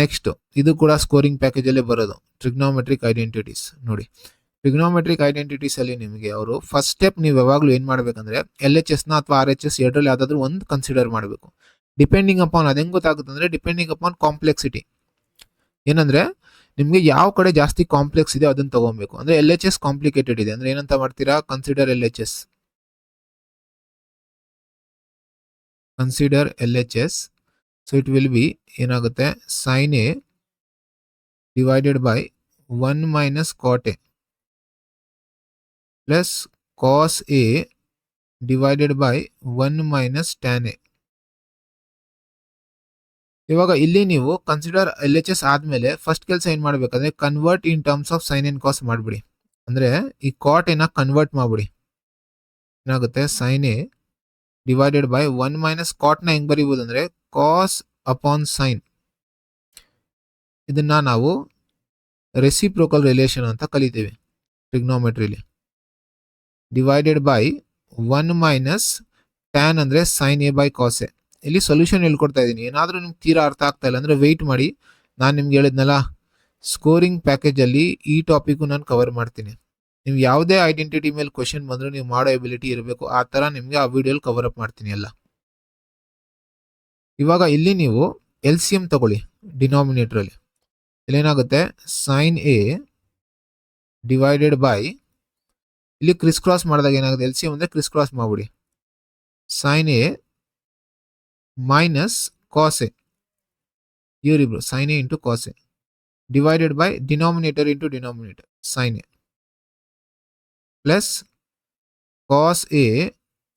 Next ಇದು ಕೂಡ scoring package ಅಲ್ಲೇ ಬರೋದು, ಟ್ರಿಗ್ನೋಮೆಟ್ರಿಕ್ ಐಡೆಂಟಿಟೀಸ್. ನೋಡಿ, ಟ್ರಿಗ್ನೋಮೆಟ್ರಿಕ್ ಐಡೆಂಟಿಟೀಸ್ ಅಲ್ಲಿ ನಿಮಗೆ ಅವರು ಫಸ್ಟ್ ಸ್ಟೆಪ್ ನೀವು ಯಾವಾಗಲೂ ಏನ್ ಮಾಡ್ಬೇಕಂದ್ರೆ LHS ನ ಅಥವಾ RHS ಎರಡರಲ್ಲಿ ಯಾವ್ದಾದ್ರು ಒಂದು ಕನ್ಸಿಡರ್ ಮಾಡಬೇಕು. ಡಿಪೆಂಡಿಂಗ್ ಅಪಾನ್ ಅದ್ ಹೆಂಗ್ ಗೊತ್ತಾಗುತ್ತೆ ಅಂದ್ರೆ ಡಿಪೆಂಡಿಂಗ್ ಅಪಾನ್ ಕಾಂಪ್ಲೆಕ್ಸಿಟಿ. ಏನಂದ್ರೆ ನಿಮ್ಗೆ ಯಾವ ಕಡೆ ಜಾಸ್ತಿ ಕಾಂಪ್ಲೆಕ್ಸ್ ಇದೆ ಅದನ್ನ ತಗೊಬೇಕು. ಅಂದ್ರೆ LHS ಕಾಂಪ್ಲಿಕೇಟೆಡ್ ಇದೆ ಅಂದ್ರೆ ಏನಂತ ಮಾಡ್ತೀರಾ, consider LHS. Consider LHS. So it will be ಏನಾಗುತ್ತೆ, sin A divided by 1 minus cot A plus cos A divided by 1 minus tan A. ಇವಾಗ ಇಲ್ಲಿ ನೀವು ಕನ್ಸಿಡರ್ LHS ಆದ್ಮೇಲೆ ಫಸ್ಟ್ ಕೆಲಸ ಏನ್ ಮಾಡ್ಬೇಕಂದ್ರೆ convert in terms of sine and cos ಮಾಡ್ಬಿಡಿ. ಅಂದ್ರೆ ಈ ಕಾಟ್ ಏನ ಕನ್ವರ್ಟ್ ಮಾಡ್ಬಿಡಿ. ಏನಾಗುತ್ತೆ, sine A divided by 1 minus cot ನ ಹೆಂಗ್ ಬರೀಬಹುದು ಅಂದ್ರೆ ಕಾಸ್ ಅಪಾನ್ ಸೈನ್. ಇದನ್ನ ನಾವು ರೆಸಿಪ್ರೋಕಲ್ ರಿಲೇಷನ್ ಅಂತ ಕಲಿತೀವಿ ಟ್ರಿಗ್ನೋಮೆಟ್ರಿಲಿ. ಡಿವೈಡೆಡ್ ಬೈ 1 ಮೈನಸ್ ಟ್ಯಾನ್ ಅಂದ್ರೆ sine A by cos A. ಇಲ್ಲಿ ಸೊಲ್ಯೂಷನ್ ಹೇಳ್ಕೊಡ್ತಾ ಇದ್ದೀನಿ. ಏನಾದ್ರೂ ನಿಮ್ಗೆ ತೀರಾ ಅರ್ಥ ಆಗ್ತಾ ಇಲ್ಲ ಅಂದ್ರೆ ವೆಯ್ಟ್ ಮಾಡಿ, ನಾನು ನಿಮ್ಗೆ ಹೇಳಿದ್ನಲ್ಲ ಸ್ಕೋರಿಂಗ್ ಪ್ಯಾಕೇಜ್ ಅಲ್ಲಿ ಈ ಟಾಪಿಕ್ ನಾನು ಕವರ್ ಮಾಡ್ತೀನಿ. ನೀವು ಯಾವುದೇ ಐಡೆಂಟಿಟಿ ಮೇಲೆ ಕ್ವಶನ್ ಬಂದ್ರು ನೀವು ಮಾಡೋ ಎಬಿಲಿಟಿ ಇರಬೇಕು, ಆ ತರ ನಿಮ್ಗೆ ಆ ವಿಡಿಯೋಲಿ ಕವರ್ ಅಪ್ ಮಾಡ್ತೀನಿ ಎಲ್ಲ. ಇವಾಗ ಇಲ್ಲಿ ನೀವು LCM ತಗೊಳ್ಳಿ ಡಿನಾಮಿನೇಟರ್ ಅಲ್ಲಿ. ಇಲ್ಲೇನಾಗುತ್ತೆ, ಸೈನ್ ಎ ಡಿವೈಡೆಡ್ ಬೈ, ಇಲ್ಲಿ ಕ್ರಿಸ್ ಕ್ರಾಸ್ ಮಾಡಿದಾಗ ಏನಾಗುತ್ತೆ, LCM ಅಂದ್ರೆ ಕ್ರಿಸ್ ಕ್ರಾಸ್ ಮಾಡ್ಬಿಡಿ, sine A minus cos A, ಇವರಿಬ್ರು sine A into cos A divided by denominator into denominator sine A plus cos A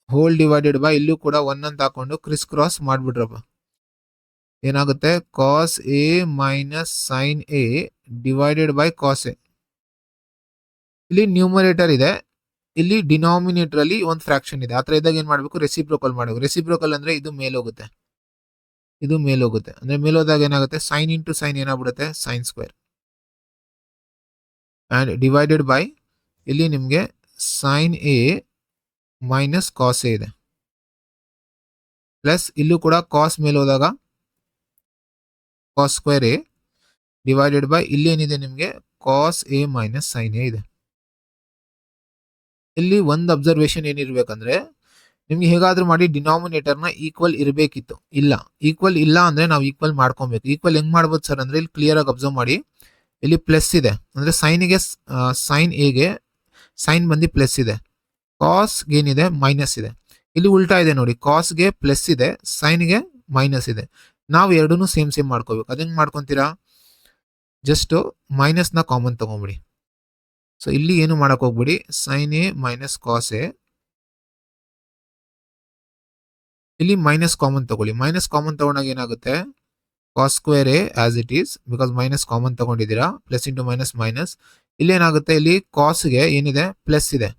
whole divided by, ಇಲ್ಲೂ ಕೂಡ 1 ಅಂತ ಹಾಕೊಂಡು ಕ್ರಿಸ್ ಕ್ರಾಸ್ ಮಾಡ್ಬಿಟ್ರಪ್ಪ. ಏನಾಗುತ್ತೆ, cos A minus sine A divided by cos A. ಇಲ್ಲಿ numerator ಇದೆ, ಇಲ್ಲಿ ಡಿನಾಮಿನೇಟರ್ ಅಲ್ಲಿ ಒಂದು ಫ್ರಾಕ್ಷನ್ ಇದೆ. ಆತರ ಇದ್ದಾಗ ಏನ್ ಮಾಡ್ಬೇಕು, ರೆಸಿಪ್ರೋಕಲ್ ಮಾಡಬೇಕು. ರೆಸಿಪ್ರೋಕಲ್ ಅಂದ್ರೆ ಇದು ಮೇಲೋಗುತ್ತೆ, ಇದು ಮೇಲೋಗುತ್ತೆ. ಅಂದ್ರೆ ಮೇಲೋದಾಗ ಏನಾಗುತ್ತೆ, ಸೈನ್ ಇಂಟು ಸೈನ್ ಏನಾಗ್ಬಿಡುತ್ತೆ, sine square and divided by, ಇಲ್ಲಿ ನಿಮ್ಗೆ sine A minus cos A ಇದೆ ಪ್ಲಸ್ ಇಲ್ಲೂ ಕೂಡ ಕಾಸ್ ಮೇಲೆ ಹೋದಾಗ cos square A divided by, ಇಲ್ಲಿ ಏನಿದೆ ನಿಮ್ಗೆ cos A minus sine A ಇದೆ. ಇಲ್ಲಿ ಒಂದು ಅಬ್ಸರ್ವೇಷನ್ ಏನಿರ್ಬೇಕಂದ್ರೆ ನಿಮ್ಗೆ ಹೇಗಾದ್ರೂ ಮಾಡಿ ಡಿನಾಮಿನೇಟರ್ ನ ಈಕ್ವಲ್ ಇರಬೇಕಿತ್ತು. ಇಲ್ಲ, ಈಕ್ವಲ್ ಇಲ್ಲ ಅಂದ್ರೆ ನಾವು ಈಕ್ವಲ್ ಮಾಡ್ಕೊಬೇಕು. ಈಕ್ವಲ್ ಹೆಂಗ್ ಮಾಡ್ಬೋದು ಸರ್ ಅಂದ್ರೆ ಇಲ್ಲಿ ಕ್ಲಿಯರ್ ಆಗಿ ಅಬ್ಸರ್ವ್ ಮಾಡಿ, ಇಲ್ಲಿ ಪ್ಲಸ್ ಇದೆ ಅಂದ್ರೆ ಸೈನ್ಗೆ ಸೈನ್ ಎಗೆ ಸೈನ್ ಬಂದು ಪ್ಲಸ್ ಇದೆ, ಕಾಸ್ಗೆ ಏನಿದೆ ಮೈನಸ್ ಇದೆ. ಇಲ್ಲಿ ಉಲ್ಟಾ ಇದೆ ನೋಡಿ, ಕಾಸ್ಗೆ ಪ್ಲಸ್ ಇದೆ, ಸೈನ್ಗೆ ಮೈನಸ್ ಇದೆ. ನಾವು ಎರಡೂ ಸೇಮ್ ಸೇಮ್ ಮಾಡ್ಕೋಬೇಕು. ಅದಂಗ್ ಮಾಡ್ಕೊಂತೀರಾ, ಜಸ್ಟ್ ಮೈನಸ್ ನ ಕಾಮನ್ ತಗೊಂಬಿಡಿ. ಸೊ ಇಲ್ಲಿ ಏನು ಮಾಡಕ್ ಹೋಗ್ಬಿಡಿ, sine A minus cos A, ಇಲ್ಲಿ ಮೈನಸ್ ಕಾಮನ್ ತಗೊಳ್ಳಿ. ಮೈನಸ್ ಕಾಮನ್ ತಗೊಂಡಾಗ ಏನಾಗುತ್ತೆ, cos square A as it is, because minus common ತಗೊಂಡಿದ್ದೀರಾ, ಪ್ಲಸ್ ಇಂಟು ಮೈನಸ್ ಮೈನಸ್. ಇಲ್ಲಿ ಏನಾಗುತ್ತೆ, ಇಲ್ಲಿ ಕಾಸ್ಗೆ ಏನಿದೆ ಪ್ಲಸ್ ಇದೆ,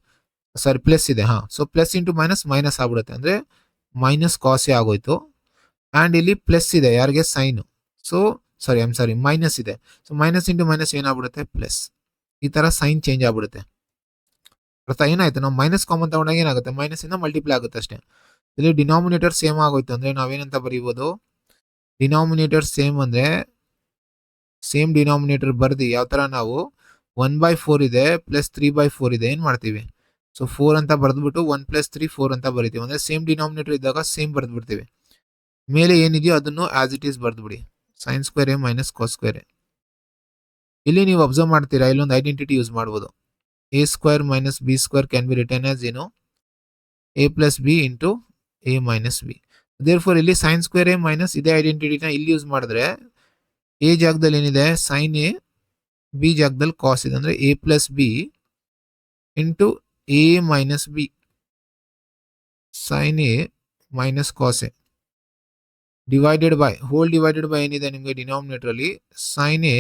ಸಾರಿ ಪ್ಲಸ್ ಇದೆ. So plus into minus minus ಆಗ್ಬಿಡುತ್ತೆ, ಅಂದ್ರೆ ಮೈನಸ್ ಕಾಸ್ ಎ ಆಗೋಯ್ತು. ಅಂಡ್ ಇಲ್ಲಿ ಪ್ಲಸ್ ಇದೆ ಯಾರಿಗೆ, ಸೈನ್. ಸೊ ಸಾರಿ ಮೈನಸ್ ಇದೆ. ಸೊ ಮೈನಸ್ ಇಂಟು ಮೈನಸ್ ಏನಾಗ್ಬಿಡುತ್ತೆ, ಪ್ಲಸ್. ಈ ತರ ಸೈನ್ ಚೇಂಜ್ ಆಗ್ಬಿಡುತ್ತೆ. ಅರ್ಥ ಏನಾಯ್ತು, ನಾವು ಮೈನಸ್ ಕಾಮನ್ ತಗೊಂಡಾಗ ಏನಾಗುತ್ತೆ, ಮೈನಸ್ ಇಂದ ಮಲ್ಟಿಪ್ಲೈ ಆಗುತ್ತೆ ಅಷ್ಟೇ. ಇಲ್ಲಿ ಡಿನಾಮಿನೇಟರ್ ಸೇಮ್ ಆಗೋಯ್ತು ಅಂದ್ರೆ ನಾವೇನಂತ ಬರೀಬಹುದು, ಡಿನಾಮಿನೇಟರ್ ಸೇಮ್ ಅಂದ್ರೆ ಸೇಮ್ ಡಿನಾಮಿನೇಟರ್ ಬರ್ದಿ ಯಾವ ತರ ನಾವು 1/4 ಇದೆ ಪ್ಲಸ್ 3/4 ಇದೆ, ಏನ್ ಮಾಡ್ತೀವಿ, ಸೊ 4 ಅಂತ ಬರ್ದ್ಬಿಟ್ಟು 1 + 3 4 ಅಂತ ಬರೀತೀವಿ. ಅಂದ್ರೆ ಸೇಮ್ ಡಿನಾಮಿನೇಟರ್ ಇದ್ದಾಗ ಸೇಮ್ ಬರ್ದ್ಬಿಡ್ತೀವಿ. ಮೇಲೆ ಏನಿದೆಯೋ ಅದನ್ನು ಆಸ್ ಇಟ್ ಈಸ್ ಬರ್ದ್ಬಿಡಿ, sine square A minus cos square A. ಇಲ್ಲಿ ನೀವು ಅಬ್ಸರ್ವ್ ಮಾಡ್ತೀರಾ, ಇಲ್ಲೊಂದು ಐಡೆಂಟಿಟಿ ಯೂಸ್ ಮಾಡ್ಬೋದು, a square minus B square can be written as ಏನು, a plus B into a minus B. Therefore ಇಲ್ಲಿ ಸೈನ್ ಸ್ಕ್ವೇರ್ ಎ ಮೈನಸ್ ಇದೇ ಐಡೆಂಟಿಟಿನ ಇಲ್ಲಿ ಯೂಸ್ ಮಾಡಿದ್ರೆ a ಜಾಗದಲ್ಲಿ ಏನಿದೆ ಸೈನ್ ಎ, ಬಿ ಜಾಗದಲ್ಲಿ ಕಾಸ್ ಇದೆ, ಅಂದ್ರೆ a plus B into a minus B sine A minus cos A divided by, whole divided by ಏನಿದೆ ನಿಮಗೆ ಡಿನಾಮಿನೇಟರ್ ಅಲ್ಲಿ sine A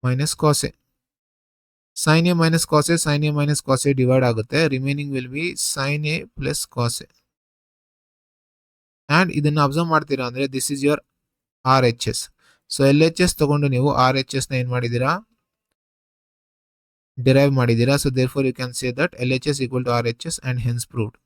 minus cos A. Sine A minus cos A, sine A minus cos A divide ಆಗುತ್ತೆ, remaining will be sine A plus cos A. And ಇದನ್ನ observe ಮಾಡ್ತೀರಾ ಅಂದ್ರೆ this is your RHS. So LHS ತಗೊಂಡು ನೀವು RHS ನ ಏನ್ ಮಾಡಿದೀರಾ, derive ಮಾಡಿದೀರಾ. So therefore you can say that LHS equal to RHS and hence proved.